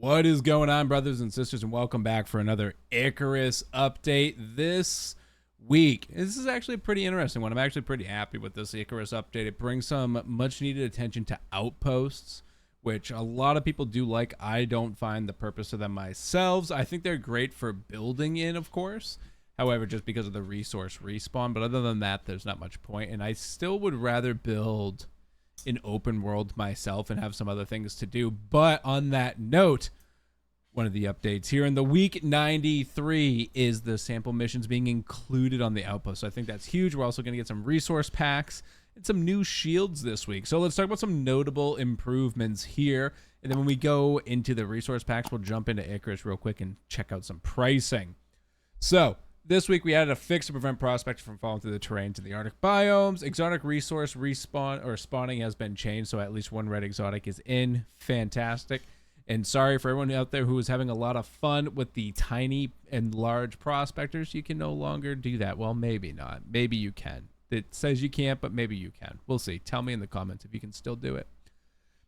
What is going on, brothers and sisters, and welcome back for another Icarus update this week. This is actually a pretty interesting one. I'm actually pretty happy with this Icarus update. It brings some much needed attention to outposts, which a lot of people do like. I don't find the purpose of them myself. I think they're great for building in, of course. However, just because of the resource respawn. But other than that, there's not much point. And I still would rather build an open world myself and have some other things to do. But on that note, one of the updates here in the week 93 is the sample missions being included on the outpost. So I think that's huge. We're also going to get some resource packs and some new shields this week. So let's talk about some notable improvements here. And then when we go into the resource packs, we'll jump into Icarus real quick and check out some pricing. So this week we added a fix to prevent prospectors from falling through the terrain to the Arctic biomes. Exotic resource respawn or spawning has been changed, so at least one red exotic is in. Fantastic. And sorry for everyone out there who is having a lot of fun with the tiny and large prospectors. You can no longer do that. Well, maybe not. Maybe you can. It says you can't, but maybe you can. We'll see. Tell me in the comments if you can still do it.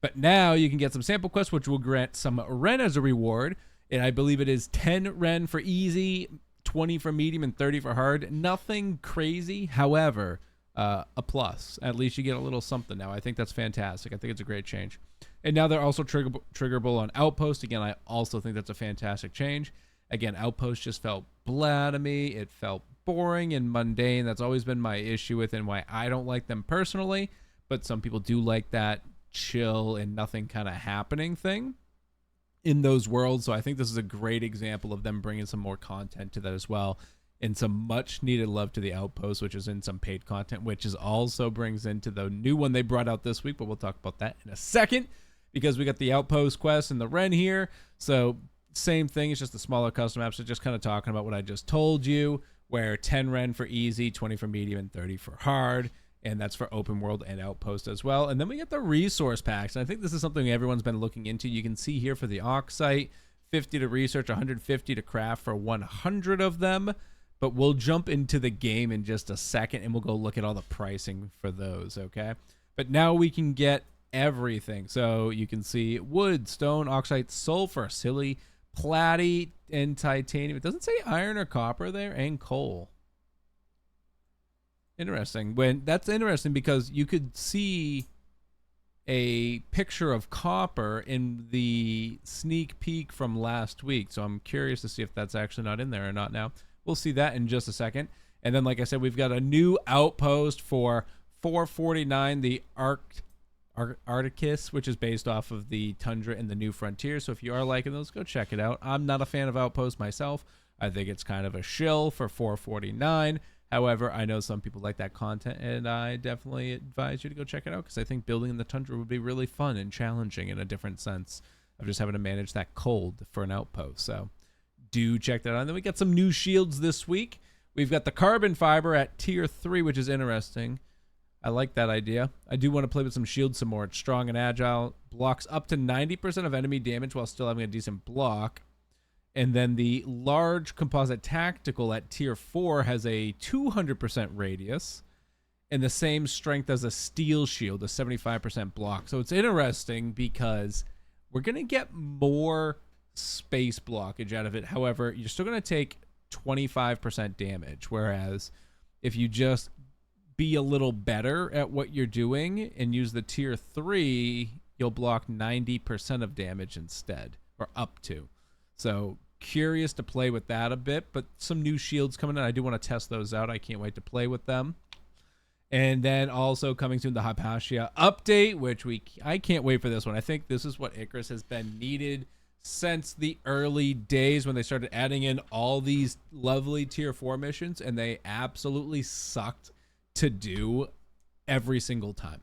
But now you can get some sample quests, which will grant some Ren as a reward. And I believe it is 10 Ren for easy, 20 for medium, and 30 for hard. Nothing crazy. However, a plus. At least you get a little something now. I think that's fantastic. I think it's a great change. And now they're also triggerable on Outpost. Again, I also think that's a fantastic change. Again, Outpost just felt blah to me. It felt boring and mundane. That's always been my issue with and why I don't like them personally. But some people do like that chill and nothing kind of happening thing in those worlds. So I think this is a great example of them bringing some more content to that as well. And some much needed love to the Outpost, which is in some paid content, which is also brings into the new one they brought out this week. But we'll talk about that in a second, because we got the Outpost quest and the Ren here. So same thing, it's just a smaller custom map. So just kind of talking about what I just told you, where 10 Ren for easy, 20 for medium, and 30 for hard. And that's for open world and Outpost as well. And then we get the resource packs. And I think this is something everyone's been looking into. You can see here for the Oxite, 50 to research, 150 to craft for 100 of them. But we'll jump into the game in just a second and we'll go look at all the pricing for those, okay? But now we can get everything. So you can see wood, stone, oxide, sulfur, silly, platy, and titanium. It doesn't say iron or copper there, and coal. Interesting. That's interesting because you could see a picture of copper in the sneak peek from last week. So I'm curious to see if that's actually not in there or not now. We'll see that in just a second. And then, like I said, we've got a new outpost for 449, the Arcticus, which is based off of the Tundra and the New Frontier. So if you are liking those, go check it out. I'm not a fan of Outpost myself. I think it's kind of a shill for 449. However, I know some people like that content, and I definitely advise you to go check it out because I think building in the Tundra would be really fun and challenging in a different sense of just having to manage that cold for an outpost. So do check that out. And then we got some new shields this week. We've got the carbon fiber at tier 3, which is interesting. I like that idea. I do want to play with some shields some more. It's strong and agile. Blocks up to 90% of enemy damage while still having a decent block. And then the large composite tactical at tier 4 has a 200% radius and the same strength as a steel shield, a 75% block. So it's interesting because we're going to get more space blockage out of it. However, you're still going to take 25% damage, whereas if you just be a little better at what you're doing and use the tier 3, you'll block 90% of damage instead, or up to. So curious to play with that a bit, but some new shields coming in. I do want to test those out. I can't wait to play with them. And then also coming soon, the Hypatia update, which I can't wait for this one. I think this is what Icarus has been needed since the early days when they started adding in all these lovely tier 4 missions, and they absolutely sucked to do every single time.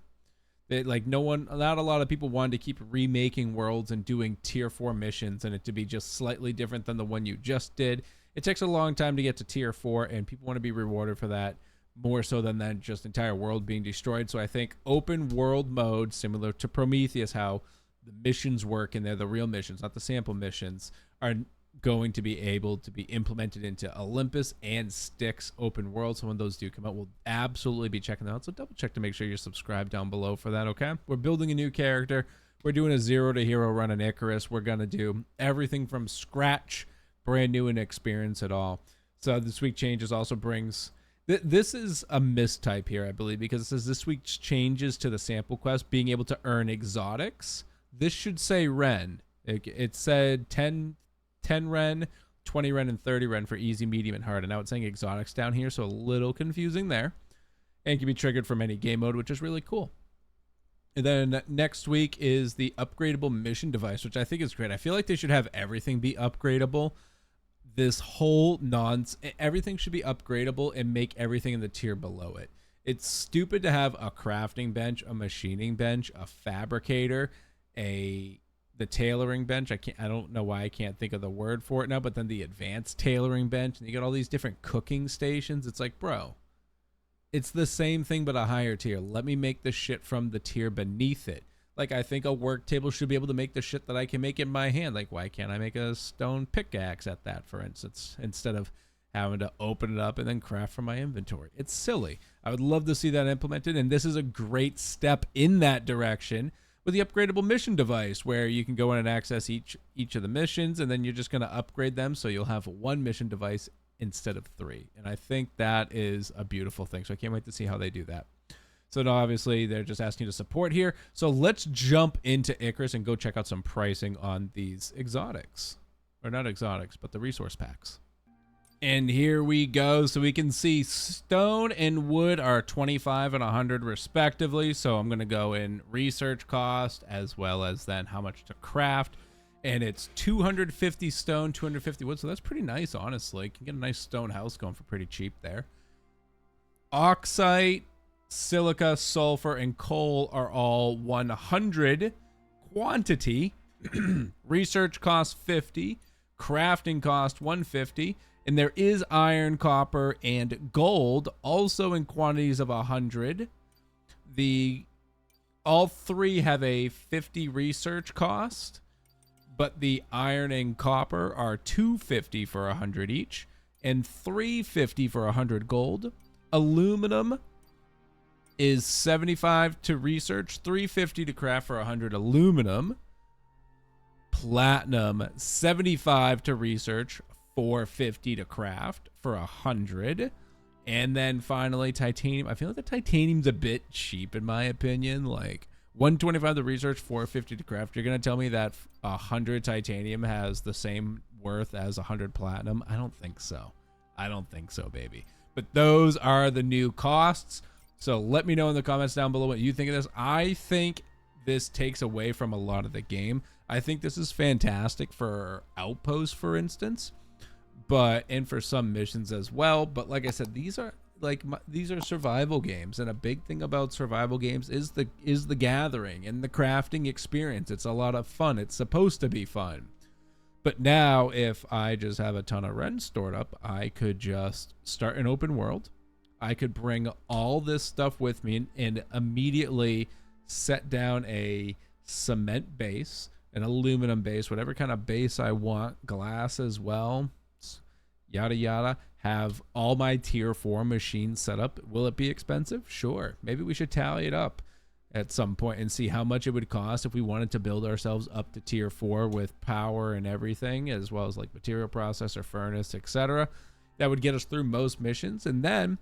Not a lot of people wanted to keep remaking worlds and doing tier 4 missions and it to be just slightly different than the one you just did. It takes a long time to get to tier 4 and people want to be rewarded for that more so than that just entire world being destroyed. So I think open world mode, similar to Prometheus, how the missions work and they're the real missions, not the sample missions, are going to be able to be implemented into Olympus and Styx open world. So when those do come out, we'll absolutely be checking them out. So double check to make sure you're subscribed down below for that, okay? We're building a new character. we're doing a 0 to hero run in Icarus. We're going to do everything from scratch, brand new and experience it all. So this week changes also brings... This is a mistype here, I believe, because it says this week's changes to the sample quest being able to earn exotics. This should say Ren. It said 10 Ren, 20 Ren, and 30 Ren for easy, medium, and hard. And now it's saying exotics down here, so a little confusing there. And can be triggered from any game mode, which is really cool. And then next week is the upgradable mission device, which I think is great. I feel like they should have everything be upgradable. This whole everything should be upgradable and make everything in the tier below it. It's stupid to have a crafting bench, a machining bench, a fabricator, the tailoring bench. I don't know why I can't think of the word for it now, but then the advanced tailoring bench, and you got all these different cooking stations. It's like, bro, it's the same thing but a higher tier. Let me make the shit from the tier beneath it. Like, I think a work table should be able to make the shit that I can make in my hand. Like, why can't I make a stone pickaxe at that, for instance, instead of having to open it up and then craft from my inventory? It's silly. I would love to see that implemented, and this is a great step in that direction with the upgradable mission device, where you can go in and access each of the missions, and then you're just going to upgrade them so you'll have one mission device instead of 3. And I think that is a beautiful thing, so I can't wait to see how they do that. So now, obviously, they're just asking you to support here. So let's jump into Icarus and go check out some pricing on these exotics. Or not exotics, but the resource packs. And here we go. So we can see stone and wood are 25 and 100 respectively. So I'm going to go in research cost as well as then how much to craft. And it's 250 stone, 250 wood. So that's pretty nice, honestly. You can get a nice stone house going for pretty cheap there. Oxite, silica, sulfur, and coal are all 100 quantity. Research cost 50, crafting cost 150, and there is iron, copper, and gold also in quantities of 100. All three have a 50 research cost, but the iron and copper are 250 for 100 each and 350 for 100 gold. Aluminum is 75 to research, 350 to craft for 100 aluminum. Platinum, 75 to research, 450 to craft for 100. And then finally titanium. I feel like the titanium's a bit cheap in my opinion. Like 125 to research, 450 to craft. You're gonna tell me that 100 titanium has the same worth as 100 platinum? I don't think so. I don't think so, baby. But those are the new costs. So let me know in the comments down below what you think of this. I think this takes away from a lot of the game. I think this is fantastic for outposts, for instance, and for some missions as well. But like I said, these are survival games, and a big thing about survival games is the gathering and the crafting experience. It's a lot of fun. It's supposed to be fun. But now, if I just have a ton of Ren stored up, I could just start an open world. I could bring all this stuff with me and immediately set down a cement base, an aluminum base, whatever kind of base I want, glass as well, yada yada. Have all my tier 4 machines set up. Will it be expensive? Sure. Maybe we should tally it up at some point and see how much it would cost if we wanted to build ourselves up to tier 4 with power and everything, as well as like material processor, furnace, etc. That would get us through most missions. And then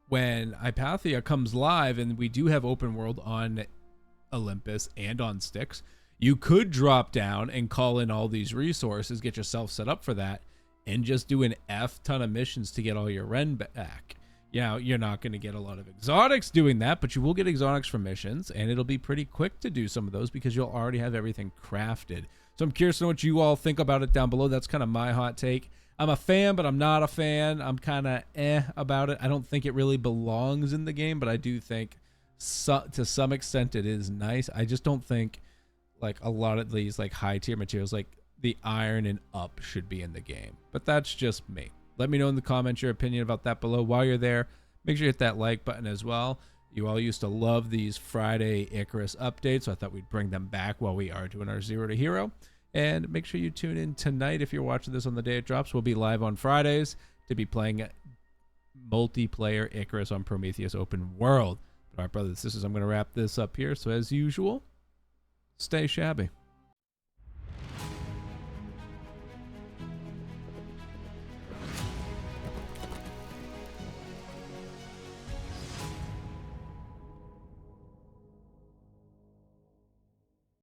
when Hypatia comes live and we do have open world on Olympus and on Styx, you could drop down and call in all these resources, get yourself set up for that, and just do an F ton of missions to get all your Ren back. You know, you're not going to get a lot of exotics doing that, but you will get exotics from missions, and it'll be pretty quick to do some of those because you'll already have everything crafted. So I'm curious to know what you all think about it down below. That's kind of my hot take. I'm a fan, but I'm not a fan. I'm kind of about it. I don't think it really belongs in the game, but I do think to some extent it is nice. I just don't think like a lot of these like high tier materials like the iron and up should be in the game. But that's just me. Let me know in the comments your opinion about that below. While you're there, make sure you hit that like button as well. You all used to love these Friday Icarus updates, so I thought we'd bring them back while we are doing our 0 to hero. And make sure you tune in tonight if you're watching this on the day it drops. We'll be live on Fridays to be playing multiplayer Icarus on Prometheus open world. But all right, brothers and sisters, I'm going to wrap this up here. So as usual, stay shabby.